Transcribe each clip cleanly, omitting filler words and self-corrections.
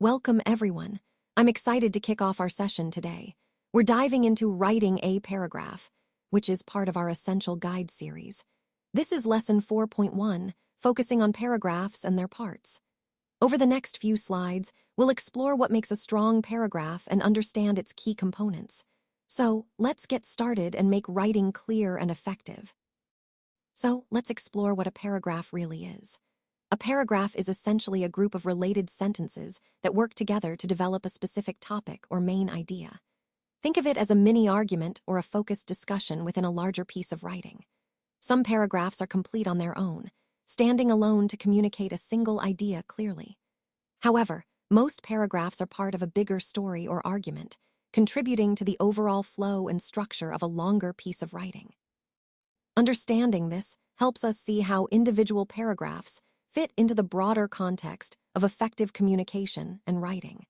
Welcome, everyone. I'm excited to kick off our session today. We're diving into writing a paragraph, which is part of our Essential Guide series. This is Lesson 4.1, focusing on paragraphs and their parts. Over the next few slides, we'll explore what makes a strong paragraph and understand its key components. So, let's get started and make writing clear and effective. So, let's explore what a paragraph really is. A paragraph is essentially a group of related sentences that work together to develop a specific topic or main idea. Think of it as a mini argument or a focused discussion within a larger piece of writing. Some paragraphs are complete on their own, standing alone to communicate a single idea clearly. However, most paragraphs are part of a bigger story or argument, contributing to the overall flow and structure of a longer piece of writing. Understanding this helps us see how individual paragraphs fit into the broader context of effective communication and writing.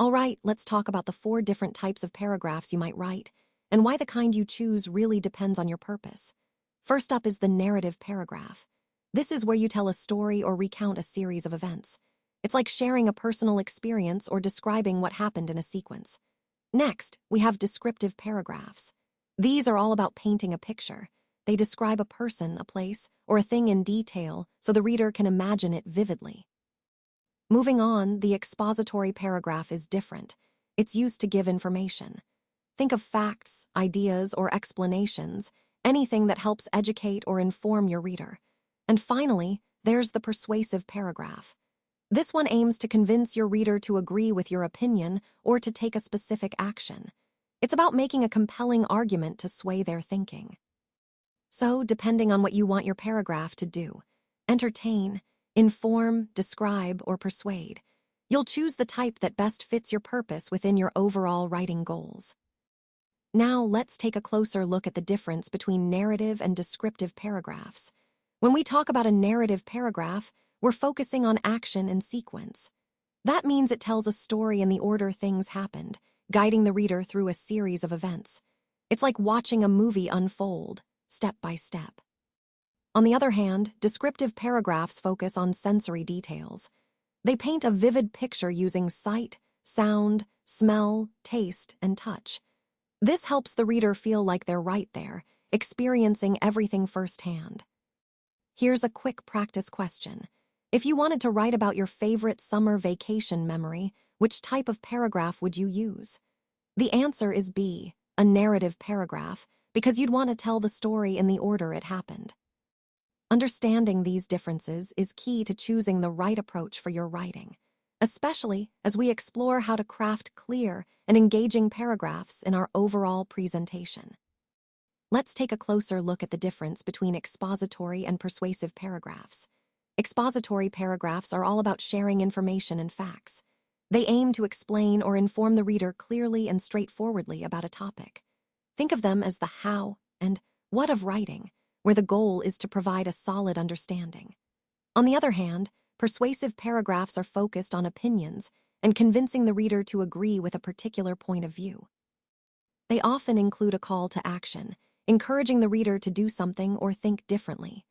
All right, let's talk about the 4 different types of paragraphs you might write, and why the kind you choose really depends on your purpose. First up is the narrative paragraph. This is where you tell a story or recount a series of events. It's like sharing a personal experience or describing what happened in a sequence. Next, we have descriptive paragraphs. These are all about painting a picture. They describe a person, a place, or a thing in detail so the reader can imagine it vividly. Moving on, the expository paragraph is different. It's used to give information. Think of facts, ideas, or explanations, anything that helps educate or inform your reader. And finally, there's the persuasive paragraph. This one aims to convince your reader to agree with your opinion or to take a specific action. It's about making a compelling argument to sway their thinking. So, depending on what you want your paragraph to do, entertain, inform, describe, or persuade, you'll choose the type that best fits your purpose within your overall writing goals. Now, let's take a closer look at the difference between narrative and descriptive paragraphs. When we talk about a narrative paragraph, we're focusing on action and sequence. That means it tells a story in the order things happened, guiding the reader through a series of events. It's like watching a movie unfold, step by step. On the other hand, descriptive paragraphs focus on sensory details. They paint a vivid picture using sight, sound, smell, taste, and touch. This helps the reader feel like they're right there, experiencing everything firsthand. Here's a quick practice question. If you wanted to write about your favorite summer vacation memory, which type of paragraph would you use? The answer is B, a narrative paragraph, because you'd want to tell the story in the order it happened. Understanding these differences is key to choosing the right approach for your writing, especially as we explore how to craft clear and engaging paragraphs in our overall presentation. Let's take a closer look at the difference between expository and persuasive paragraphs. Expository paragraphs are all about sharing information and facts. They aim to explain or inform the reader clearly and straightforwardly about a topic. Think of them as the how and what of writing, where the goal is to provide a solid understanding. On the other hand, persuasive paragraphs are focused on opinions and convincing the reader to agree with a particular point of view. They often include a call to action, encouraging the reader to do something or think differently.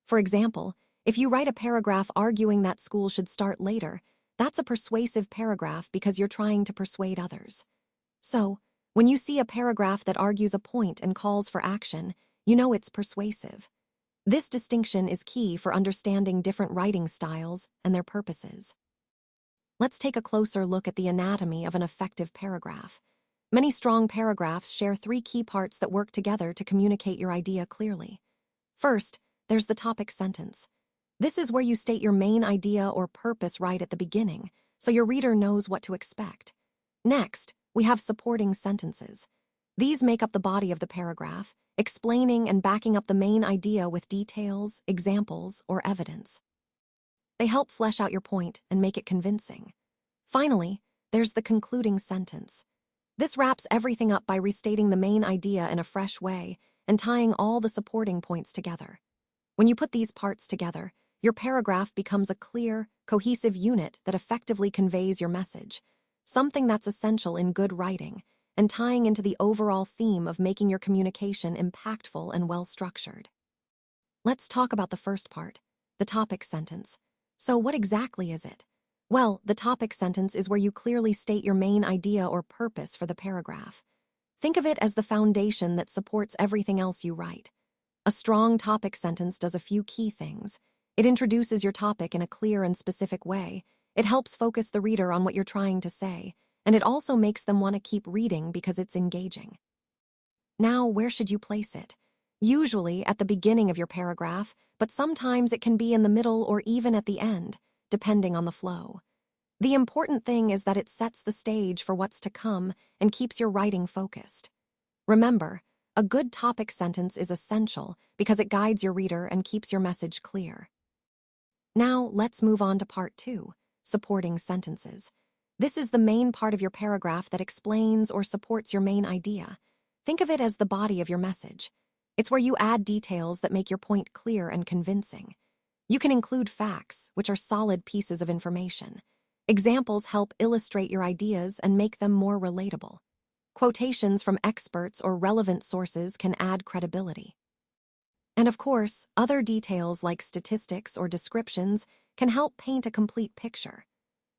For example, if you write a paragraph arguing that school should start later, that's a persuasive paragraph because you're trying to persuade others. So, when you see a paragraph that argues a point and calls for action, you know it's persuasive. This distinction is key for understanding different writing styles and their purposes. Let's take a closer look at the anatomy of an effective paragraph. Many strong paragraphs share 3 key parts that work together to communicate your idea clearly. First, there's the topic sentence. This is where you state your main idea or purpose right at the beginning, so your reader knows what to expect. Next, we have supporting sentences. These make up the body of the paragraph, explaining and backing up the main idea with details, examples, or evidence. They help flesh out your point and make it convincing. Finally, there's the concluding sentence. This wraps everything up by restating the main idea in a fresh way and tying all the supporting points together. When you put these parts together, your paragraph becomes a clear, cohesive unit that effectively conveys your message, something that's essential in good writing, and tying into the overall theme of making your communication impactful and well-structured. Let's talk about the first part, the topic sentence. So what exactly is it? Well, the topic sentence is where you clearly state your main idea or purpose for the paragraph. Think of it as the foundation that supports everything else you write. A strong topic sentence does a few key things. It introduces your topic in a clear and specific way. It helps focus the reader on what you're trying to say, and it also makes them want to keep reading because it's engaging. Now, where should you place it? Usually at the beginning of your paragraph, but sometimes it can be in the middle or even at the end, depending on the flow. The important thing is that it sets the stage for what's to come and keeps your writing focused. Remember, a good topic sentence is essential because it guides your reader and keeps your message clear. Now, let's move on to part 2, supporting sentences. This is the main part of your paragraph that explains or supports your main idea. Think of it as the body of your message. It's where you add details that make your point clear and convincing. You can include facts, which are solid pieces of information. Examples help illustrate your ideas and make them more relatable. Quotations from experts or relevant sources can add credibility. And of course, other details like statistics or descriptions can help paint a complete picture.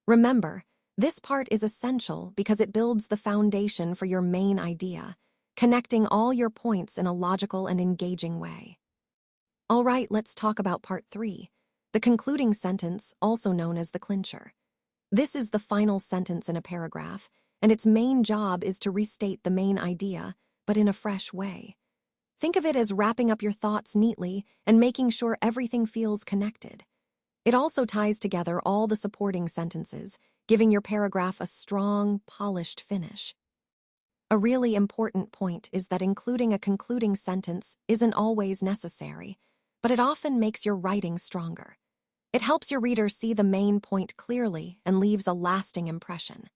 Remember, this part is essential because it builds the foundation for your main idea, connecting all your points in a logical and engaging way. All right, let's talk about part 3, the concluding sentence, also known as the clincher. This is the final sentence in a paragraph, and its main job is to restate the main idea, but in a fresh way. Think of it as wrapping up your thoughts neatly and making sure everything feels connected. It also ties together all the supporting sentences, giving your paragraph a strong, polished finish. A really important point is that including a concluding sentence isn't always necessary, but it often makes your writing stronger. It helps your reader see the main point clearly and leaves a lasting impression.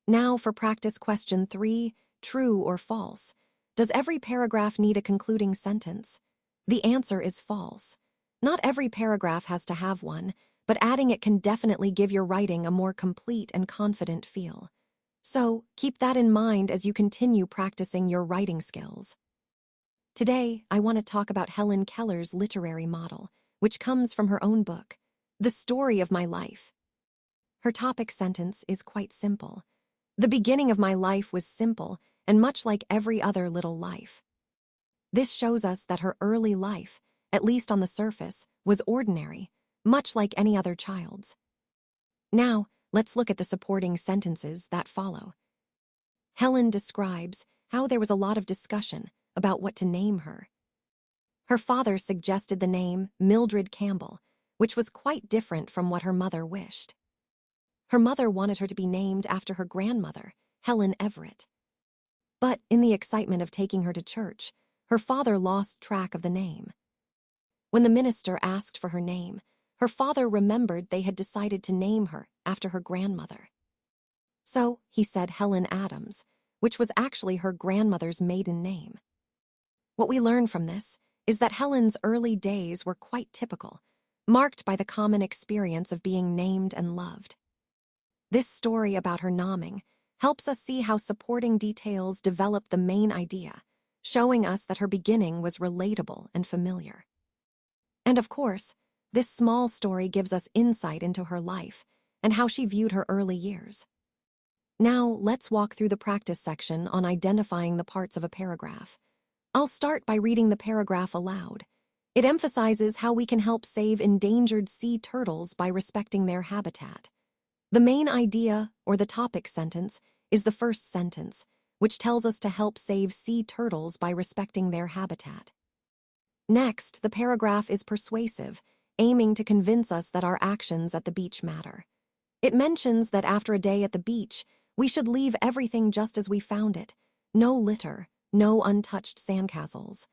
Now for practice question 3, true or false. Does every paragraph need a concluding sentence? The answer is false. Not every paragraph has to have one, but adding it can definitely give your writing a more complete and confident feel. So, keep that in mind as you continue practicing your writing skills. Today, I want to talk about Helen Keller's literary model, which comes from her own book, The Story of My Life. Her topic sentence is quite simple. The beginning of my life was simple and much like every other little life. This shows us that her early life, at least on the surface, was ordinary, much like any other child's. Now, let's look at the supporting sentences that follow. Helen describes how there was a lot of discussion about what to name her. Her father suggested the name Mildred Campbell, which was quite different from what her mother wished. Her mother wanted her to be named after her grandmother, Helen Everett. But in the excitement of taking her to church, her father lost track of the name. When the minister asked for her name, her father remembered they had decided to name her after her grandmother. So he said Helen Adams, which was actually her grandmother's maiden name. What we learn from this is that Helen's early days were quite typical, marked by the common experience of being named and loved. This story about her naming helps us see how supporting details develop the main idea, showing us that her beginning was relatable and familiar. And of course, this small story gives us insight into her life and how she viewed her early years. Now, let's walk through the practice section on identifying the parts of a paragraph. I'll start by reading the paragraph aloud. It emphasizes how we can help save endangered sea turtles by respecting their habitat. The main idea, or the topic sentence, is the first sentence, which tells us to help save sea turtles by respecting their habitat. Next, the paragraph is persuasive, aiming to convince us that our actions at the beach matter. It mentions that after a day at the beach, we should leave everything just as we found it. No litter, no untouched sandcastles.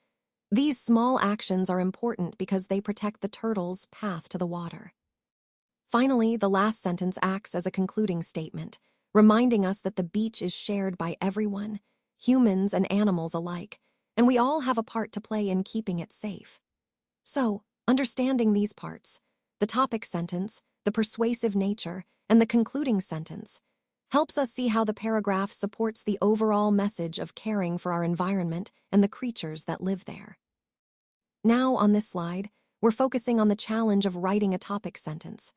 These small actions are important because they protect the turtle's path to the water. Finally, the last sentence acts as a concluding statement, reminding us that the beach is shared by everyone, humans and animals alike, and we all have a part to play in keeping it safe. So, understanding these parts, the topic sentence, the persuasive nature, and the concluding sentence, helps us see how the paragraph supports the overall message of caring for our environment and the creatures that live there. Now, on this slide, we're focusing on the challenge of writing a topic sentence.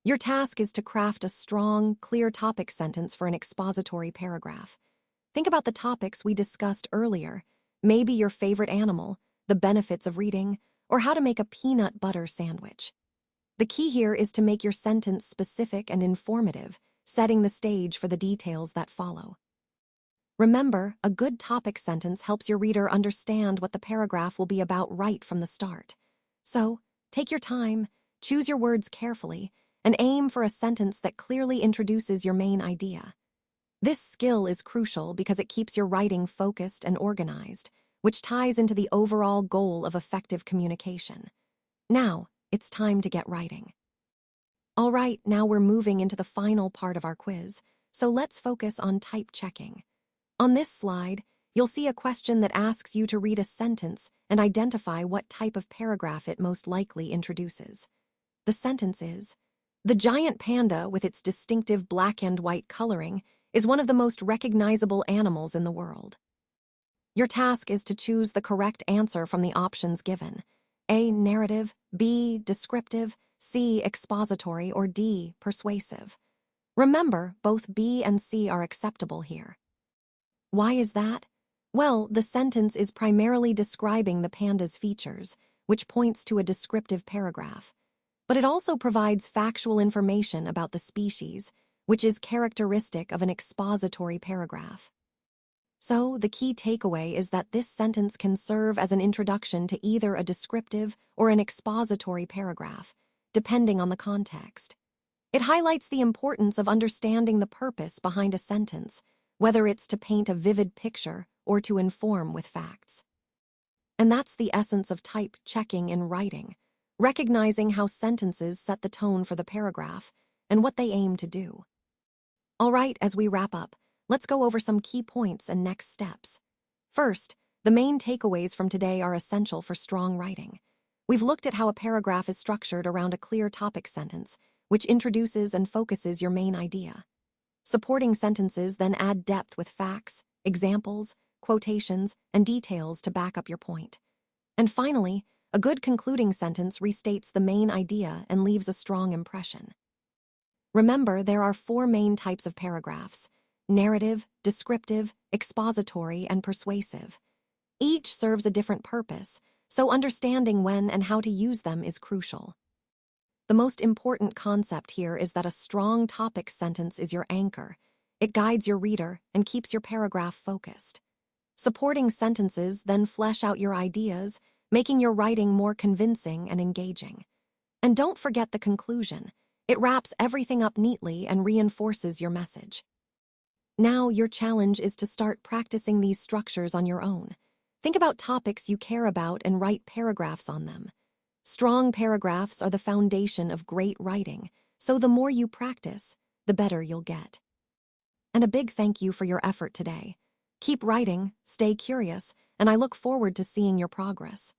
Your task is to craft a strong, clear topic sentence for an expository paragraph. Think about the topics we discussed earlier, maybe your favorite animal, the benefits of reading, or how to make a peanut butter sandwich. The key here is to make your sentence specific and informative, setting the stage for the details that follow. Remember, a good topic sentence helps your reader understand what the paragraph will be about right from the start. So, take your time, choose your words carefully, and aim for a sentence that clearly introduces your main idea. This skill is crucial because it keeps your writing focused and organized, which ties into the overall goal of effective communication. Now, it's time to get writing. All right, now we're moving into the final part of our quiz, so let's focus on type checking. On this slide, you'll see a question that asks you to read a sentence and identify what type of paragraph it most likely introduces. The sentence is, "The giant panda, with its distinctive black and white coloring, is one of the most recognizable animals in the world." Your task is to choose the correct answer from the options given: A, narrative; B, descriptive; C, expository; or D, persuasive. Remember, both B and C are acceptable here. Why is that? Well, the sentence is primarily describing the panda's features, which points to a descriptive paragraph. But it also provides factual information about the species, which is characteristic of an expository paragraph. So, the key takeaway is that this sentence can serve as an introduction to either a descriptive or an expository paragraph, depending on the context. It highlights the importance of understanding the purpose behind a sentence, whether it's to paint a vivid picture or to inform with facts. And that's the essence of type checking in writing, recognizing how sentences set the tone for the paragraph and what they aim to do. All right, as we wrap up, let's go over some key points and next steps. First, the main takeaways from today are essential for strong writing. We've looked at how a paragraph is structured around a clear topic sentence, which introduces and focuses your main idea. Supporting sentences then add depth with facts, examples, quotations, and details to back up your point. And finally, a good concluding sentence restates the main idea and leaves a strong impression. Remember, there are 4 main types of paragraphs: narrative, descriptive, expository, and persuasive. Each serves a different purpose, so understanding when and how to use them is crucial. The most important concept here is that a strong topic sentence is your anchor. It guides your reader and keeps your paragraph focused. Supporting sentences then flesh out your ideas, making your writing more convincing and engaging. And don't forget the conclusion. It wraps everything up neatly and reinforces your message. Now, your challenge is to start practicing these structures on your own. Think about topics you care about and write paragraphs on them. Strong paragraphs are the foundation of great writing, so the more you practice, the better you'll get. And a big thank you for your effort today. Keep writing, stay curious, and I look forward to seeing your progress.